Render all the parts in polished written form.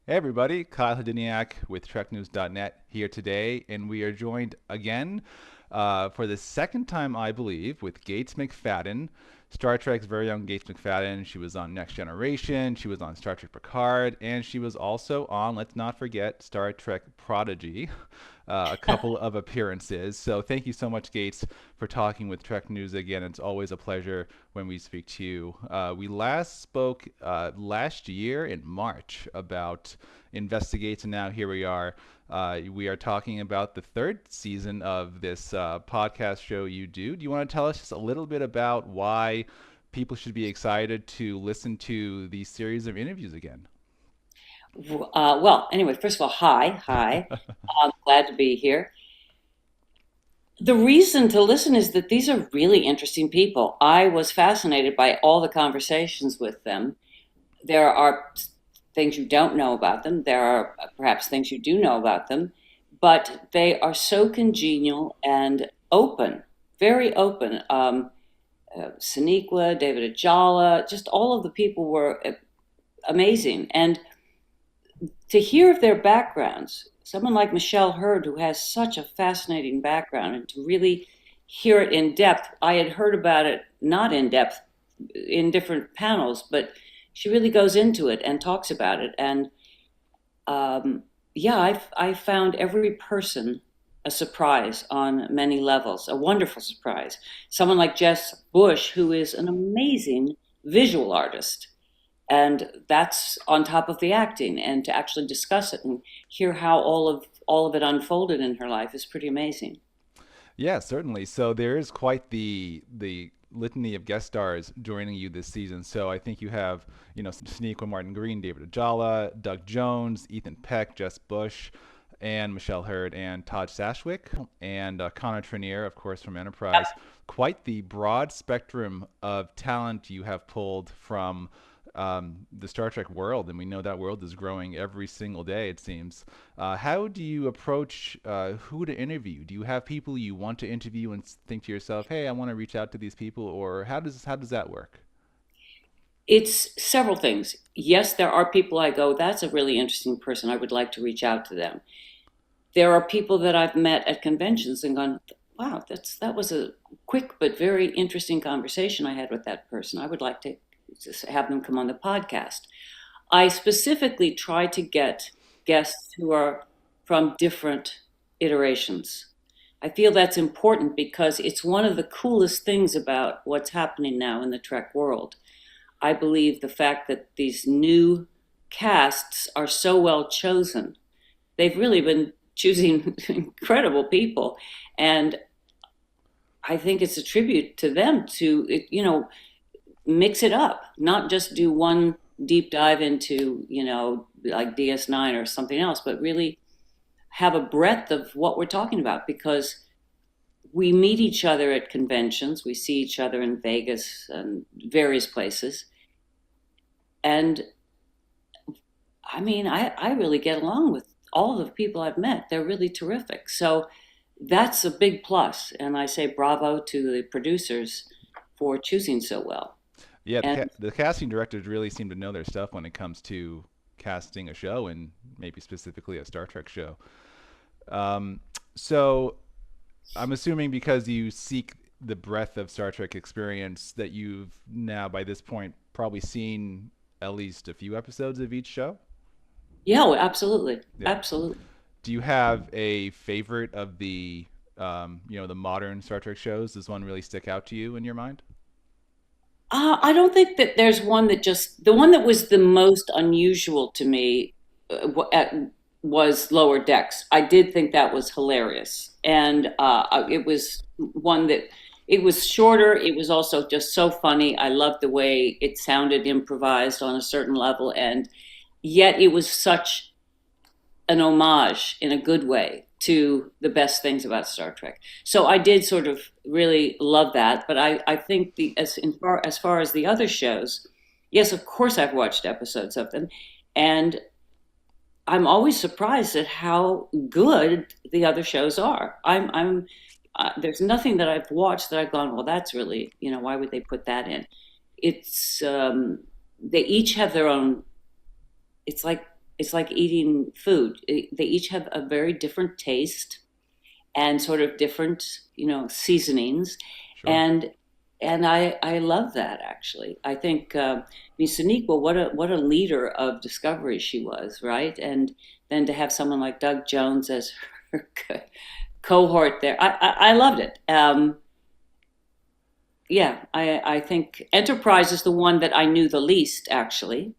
Hey everybody, Kyle Hediniak with TrekNews.net here today, and we are joined again for the second time, I believe, with Gates McFadden, Star Trek's very own Gates McFadden. She was on Next Generation, she was on Star Trek Picard, and she was also on, let's not forget, Star Trek Prodigy, a couple of appearances. So thank you so much, Gates, for talking with Trek News again. It's always a pleasure when we speak to you. We last spoke last year in March about InvestiGates, and now here we are. We are talking about the third season of this podcast show you do. Do you want to tell us just a little bit about why people should be excited to listen to these series of interviews again? Well, anyway, first of all, hi. I'm glad to be here. The reason to listen is that these are really interesting people. I was fascinated by all the conversations with them. There are things you don't know about them. There are perhaps things you do know about them, but they are so congenial and open, very open. Sonequa, David Ajala, just all of the people were amazing. And to hear of their backgrounds, someone like Michelle Hurd, who has such a fascinating background, and to really hear it in depth. I had heard about it not in depth in different panels, but she really goes into it and talks about it. And yeah, I found every person a surprise on many levels, a wonderful surprise. Someone like Jess Bush, who is an amazing visual artist, and that's on top of the acting, and to actually discuss it and hear how all of it unfolded in her life is pretty amazing. Yeah, certainly. So there is quite the litany of guest stars joining you this season. So I think you have, Sonequa Martin Green, David Ajala, Doug Jones, Ethan Peck, Jess Bush, and Michelle Hurd, and Todd Sashwick, and Connor Trenier, of course, from Enterprise. Quite the broad spectrum of talent you have pulled from the Star Trek world, and we know that world is growing every single day, it seems. How do you approach who to interview? Do you have people you want to interview and think to yourself, "Hey, I want to reach out to these people," or how does that work? It's several things. Yes, there are people I go, that's a really interesting person. I would like to reach out to them. There are people that I've met at conventions and gone, wow, that was a quick but very interesting conversation I had with that person. I would like to just have them come on the podcast. I specifically try to get guests who are from different iterations. I feel that's important because it's one of the coolest things about what's happening now in the Trek world. I believe the fact that these new casts are so well chosen. They've really been choosing incredible people. And I think it's a tribute to them to, mix it up, not just do one deep dive into, like DS9 or something else, but really have a breadth of what we're talking about because we meet each other at conventions, we see each other in Vegas and various places. And I mean, I really get along with all of the people I've met. They're really terrific. So that's a big plus. And I say bravo to the producers for choosing so well. Yeah, And the casting directors really seem to know their stuff when it comes to casting a show, and maybe specifically a Star Trek show. Um, so I'm assuming because you seek the breadth of Star Trek experience that you've now, by this point, probably seen at least a few episodes of each show. yeah, well, absolutely. Yeah. Absolutely. Do you have a favorite of the modern Star Trek shows? Does one really stick out to you in your mind? I don't think that there's one that the one that was the most unusual to me was Lower Decks. I did think that was hilarious. And it was one that it was shorter. It was also just so funny. I loved the way it sounded improvised on a certain level. And yet it was such an homage in a good way to the best things about Star Trek. So I did sort of really love that. But I think as far as the other shows, yes, of course I've watched episodes of them, and I'm always surprised at how good the other shows are. There's nothing that I've watched that I've gone, well, that's really, why would they put that in? It's they each have their own. It's like it's like eating food. They each have a very different taste and sort of different, seasonings, Sure. and I love that actually. I think Sonequa, what a leader of discovery she was, right? And then to have someone like Doug Jones as her cohort there, I loved it. Yeah, I think Enterprise is the one that I knew the least actually,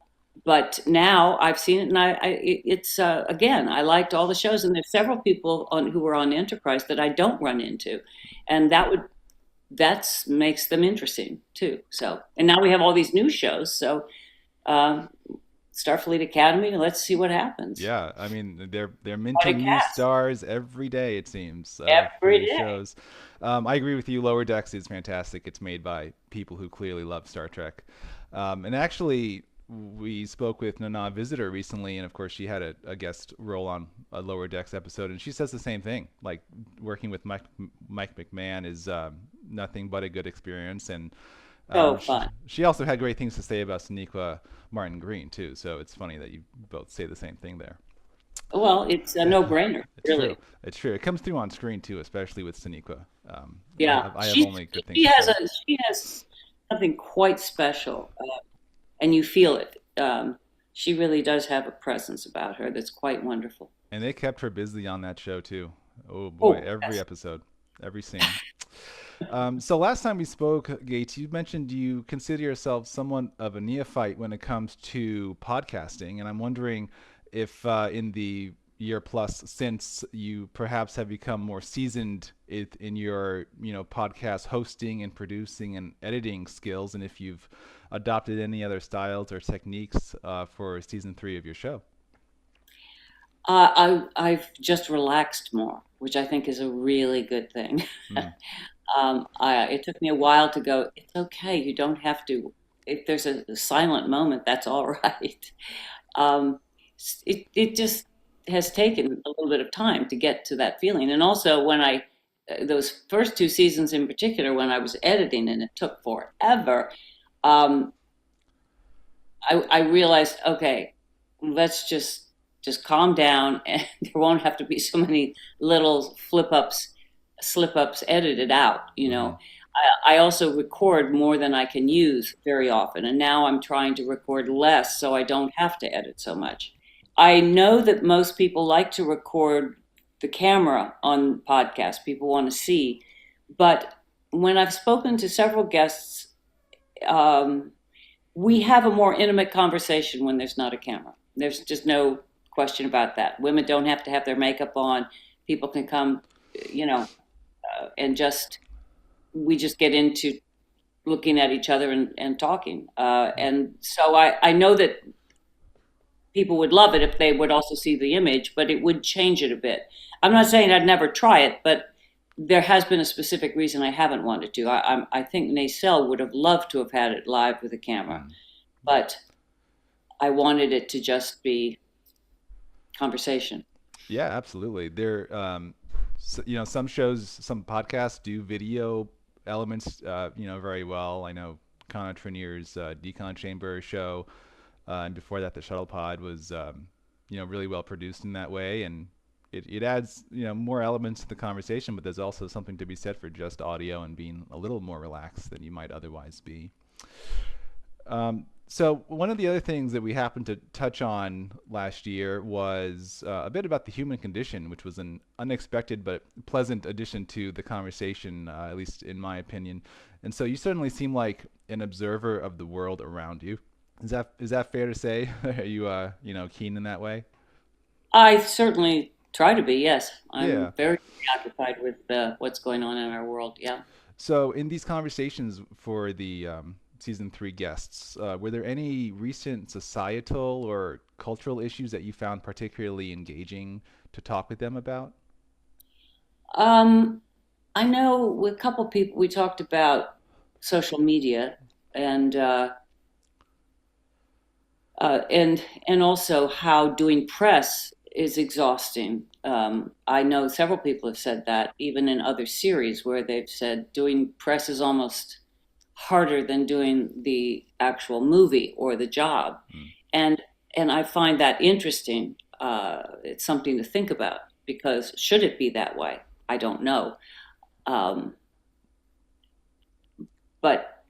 but now I've seen it, and it's again, I liked all the shows, and there's several people on who were on Enterprise that I don't run into, and that's makes them interesting too. So, and now we have all these new shows, so um, Starfleet Academy. Let's see what happens. Yeah, I mean they're What a minting new cast stars every day it seems for every these day. shows. I agree with you. Lower Decks is fantastic. It's made by people who clearly love Star Trek. And actually, we spoke with Nana Visitor recently, and of course, she had a guest role on a Lower Decks episode, and she says the same thing. Like working with Mike McMahon is nothing but a good experience, and So fun. she also had great things to say about Sonequa Martin Green too. So it's funny that you both say the same thing there. Well, it's a no-brainer, It's true. really. It's true. It comes through on screen too, especially with Sonequa. Yeah, I have only good things she to has say. something quite special, and you feel it. She really does have a presence about her that's quite wonderful. And they kept her busy on that show too. Oh boy, Oh, every yes. episode, every scene. So last time we spoke, Gates, you mentioned you consider yourself somewhat of a neophyte when it comes to podcasting, and I'm wondering if in the year plus since you perhaps have become more seasoned in your podcast hosting and producing and editing skills, and if you've adopted any other styles or techniques for season 3 of your show. I've just relaxed more, which I think is a really good thing. Hmm. It took me a while to go, it's okay, you don't have to. If there's a silent moment, that's all right. Um, it just has taken a little bit of time to get to that feeling. And also, those first two seasons in particular, when I was editing and it took forever, um, I realized, okay, let's just calm down, and there won't have to be so many little slip ups edited out. Hmm. I also record more than I can use very often, and now I'm trying to record less so I don't have to edit so much. I know that most people like to record the camera on podcasts. People want to see, but when I've spoken to several guests, um, we have a more intimate conversation when there's not a camera. There's just no question about that. Women don't have to have their makeup on. People can come, you know, and we just get into looking at each other and talking. And so I know that people would love it if they would also see the image, but it would change it a bit. I'm not saying I'd never try it, but there has been a specific reason I haven't wanted to. I think Nacelle would have loved to have had it live with a camera, Hmm. but I wanted it to just be conversation. Yeah, absolutely. Some shows, some podcasts do video elements, very well. I know Connor Trinier's Decon Chamber show, and before that, the Shuttle Pod was, really well produced in that way, and it adds, more elements to the conversation. But there's also something to be said for just audio and being a little more relaxed than you might otherwise be. So one of the other things that we happened to touch on last year was a bit about the human condition, which was an unexpected but pleasant addition to the conversation, at least in my opinion. And so you certainly seem like an observer of the world around you. Is that fair to say? Are you keen in that way? I certainly try to be, yes. I'm Yeah. very preoccupied with what's going on in our world. Yeah. So, in these conversations for the season 3 guests, were there any recent societal or cultural issues that you found particularly engaging to talk with them about? Um, I know with a couple people we talked about social media and uh, and also how doing press is exhausting. I know several people have said that, even in other series where they've said doing press is almost harder than doing the actual movie or the job. Mm. And and I find that interesting. It's something to think about because should it be that way? I don't know. Um, but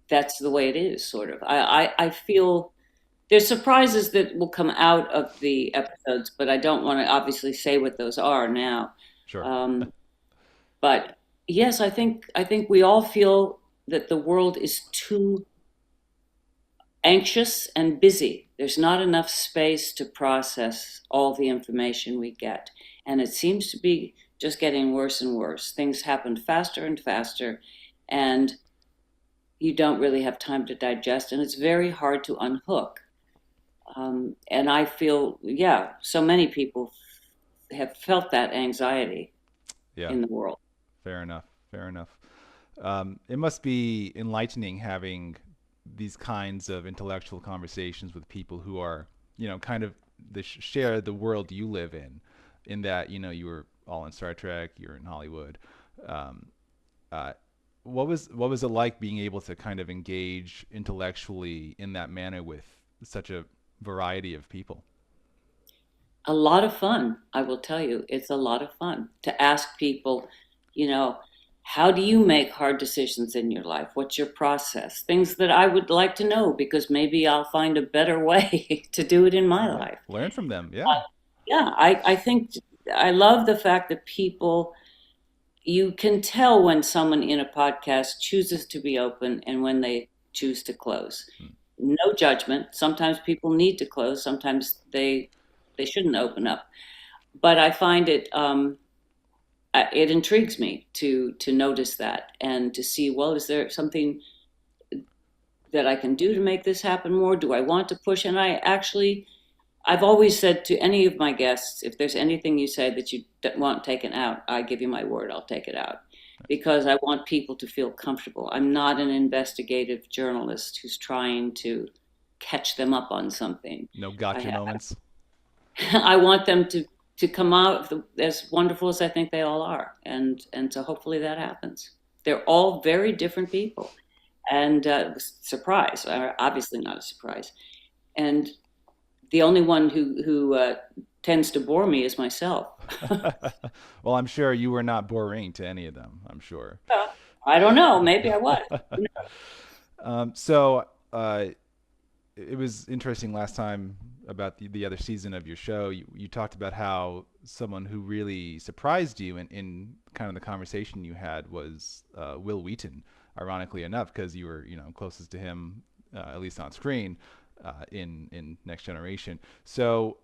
that's the way it is, sort of. I feel there's surprises that will come out of the episodes, but I don't want to obviously say what those are now. Sure. Um, but yes, I think we all feel that the world is too anxious and busy. There's not enough space to process all the information we get. And it seems to be just getting worse and worse. Things happen faster and faster, and you don't really have time to digest, and it's very hard to unhook. And I feel, yeah, so many people have felt that anxiety Yeah. in the world. Fair enough. Fair enough. It must be enlightening having these kinds of intellectual conversations with people who are, kind of share the world you live in that, you were all in Star Trek, you're in Hollywood. Um, uh, what was it like being able to kind of engage intellectually in that manner with such a variety of people? A lot of fun, I will tell you. It's a lot of fun to ask people, you know, how do you make hard decisions in your life? What's your process? Things that I would like to know because maybe I'll find a better way to do it in my Yeah. life. Learn from them. Yeah. Uh, yeah, I think I love the fact that people, you can tell when someone in a podcast chooses to be open and when they choose to close. Hmm. No judgment. Sometimes people need to close. Sometimes they shouldn't open up. But I find it intrigues me to notice that and to see, well, is there something that I can do to make this happen more? Do I want to push? And I've always said to any of my guests, if there's anything you say that you don't want taken out, I give you my word, I'll take it out. Because I want people to feel comfortable. I'm not an investigative journalist who's trying to catch them up on something. No I, gotcha moments. I want them to come out as wonderful as I think they all are, and so hopefully that happens. They're all very different people, and surprise, obviously not a surprise. And the only one who tends to bore me is myself. Well, I'm sure you were not boring to any of them, I'm sure. Well, I don't know. Maybe I was. So it was interesting last time about the other season of your show. You talked about how someone who really surprised you in kind of the conversation you had was Will Wheaton, ironically enough, because you were closest to him, at least on screen, in Next Generation. So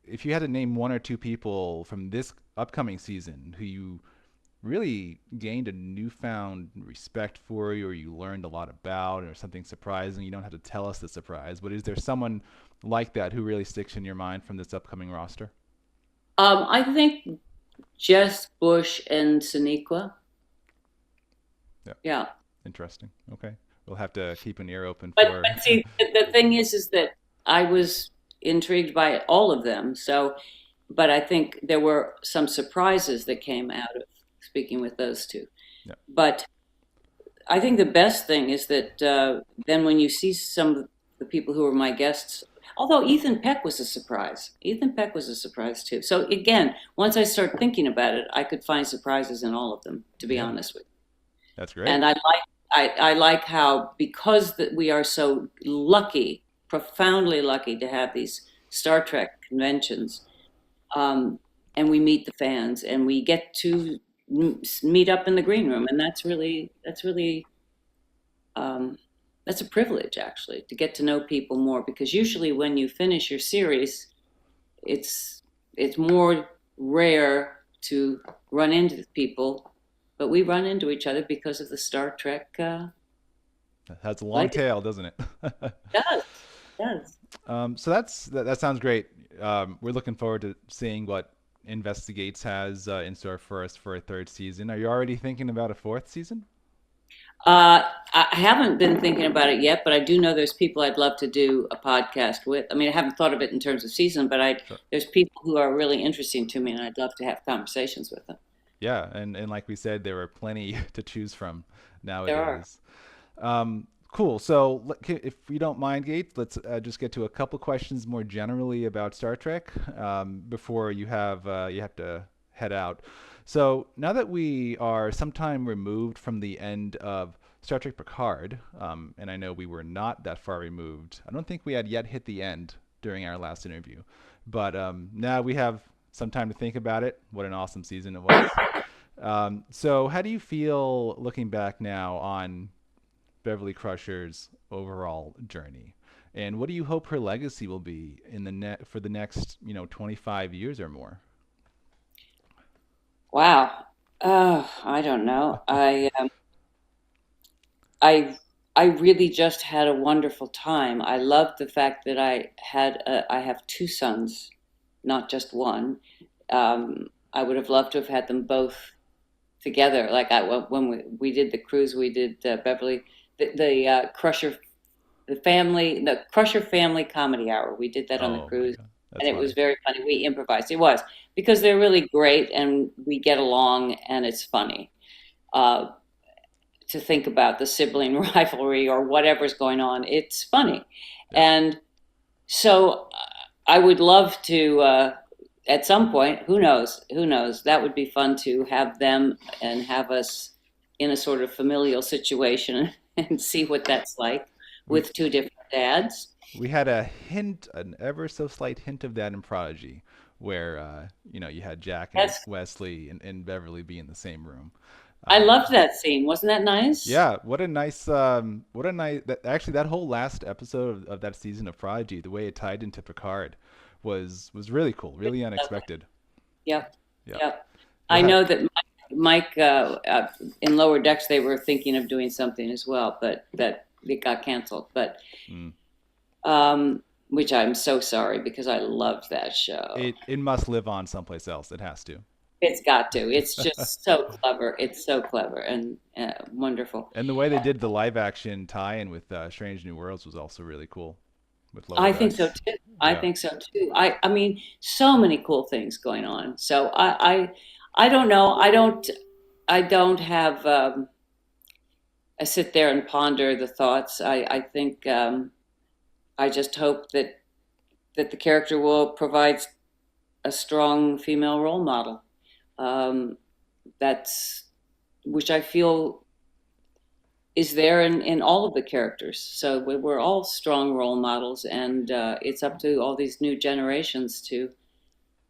if you had to name one or two people from this upcoming season who you really gained a newfound respect for you or you learned a lot about or something surprising, you don't have to tell us the surprise, but is there someone like that who really sticks in your mind from this upcoming roster? I think Jess Bush and Sonequa. Yeah. Yeah. Interesting. Okay. We'll have to keep an ear open But for. but see, the thing is that I was intrigued by all of them. So, but I think there were some surprises that came out of speaking with those two. Yeah. But I think the best thing is that then when you see some of the people who were my guests, although Ethan Peck was a surprise. Ethan Peck was a surprise too. So again, once I start thinking about it, I could find surprises in all of them, to be Yeah. honest with you. That's great. And I like how because that we are so lucky, profoundly lucky to have these Star Trek conventions, and we meet the fans and we get to meet up in the green room, and that's really um, that's a privilege actually to get to know people more because usually when you finish your series, it's it's more rare to run into people, but we run into each other because of the Star Trek. That has a long Like it tail, doesn't it? does, does. So that sounds great. We're looking forward to seeing what InvestiGates has in store for us for a third season. Are you already thinking about a fourth season? I haven't been thinking about it yet, but I do know there's people I'd love to do a podcast with. I mean, I haven't thought of it in terms of season, but Sure. there's people who are really interesting to me, and I'd love to have conversations with them. Yeah, and like we said, there are plenty to choose from There are. nowadays. Cool. So, if you don't mind, Gates, let's just get to a couple questions more generally about Star Trek before you have to head out. So, now that we are some time removed from the end of Star Trek Picard, and I know we were not that far removed. I don't think we had yet hit the end during our last interview, but now we have some time to think about it. What an awesome season it was. So, how do you feel looking back now on Beverly Crusher's overall journey? And what do you hope her legacy will be in the for the next, 25 years or more? Wow. I don't know. I I really just had a wonderful time. I loved the fact that I have two sons, not just one. I would have loved to have had them both together. Like when we did the cruise, we did Beverly the Crusher the Crusher Family Comedy Hour. We did that on the Oh my cruise, God, that's and it was funny. very funny. We improvised. It was because they're really great, and we get along, and it's funny. Uh, to think about the sibling rivalry or whatever's going on. It's funny. Yeah. And so I would love to, at some point, who knows? Who knows? That would be fun to have them and have us in a sort of familial situation and see what that's like We with two different dads. we had a hint, an ever so slight hint of that in Prodigy, where you had Jack and That's, Wesley and Beverly be in the same room. I Um, loved that scene. Wasn't that nice? yeah, what a nice that actually that whole last episode of that season of Prodigy, the way it tied into Picard was really cool, really unexpected. Yep. Yeah. Yep. Well, I know that Mike in Lower Decks, they were thinking of doing something as well, but that it got canceled. But mm, which I'm so sorry because I loved that show. it must live on someplace else. It has to. It's got to. It's just so clever. It's so clever and wonderful. And the way they did the live action tie-in with Strange New Worlds was also really cool with Lower I think so Decks. too. I Yeah. think so too. I mean, so many cool things going on. So I don't know. I don't have. I sit there and ponder the thoughts. I think I just hope that the character will provide a strong female role model. Um, that's which I feel is there in all of the characters. So we're all strong role models, and it's up to all these new generations to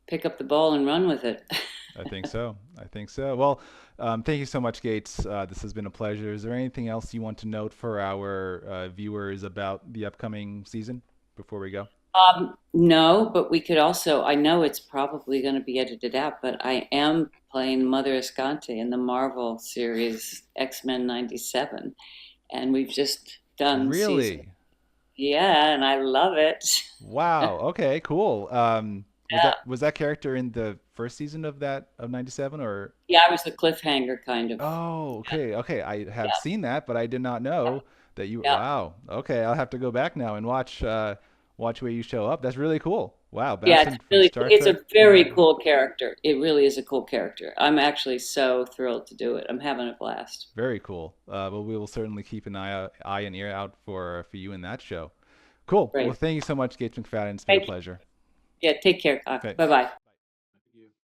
pick up the ball and run with it. I think so. I think so. Well, thank you so much, Gates. This has been a pleasure. Is there anything else you want to note for our viewers about the upcoming season before we go? No, but we could also. I know it's probably going to be edited out, but I am playing Mother Escante in the Marvel series X-Men '97, and we've just done season. Really? Yeah, and I love it. Wow. Okay. Cool. Yeah, Was that character in the first season of that of '97 or? yeah, I was the cliffhanger kind of. Oh, okay. Okay. I have Yeah, seen that, but I did not know that you. yeah. Wow. Okay. I'll have to go back now and watch where you show up. That's really cool. Wow. Yeah, Bouncing from Star it's Trek. a very cool character. It really is a cool character. I'm actually so thrilled to do it. I'm having a blast. Very cool. Well, we will certainly keep an eye and ear out for you in that show. Cool. Well, Great. thank you so much, Gates McFadden. It's been a Thank you. pleasure. Yeah, take care. Okay. Bye bye.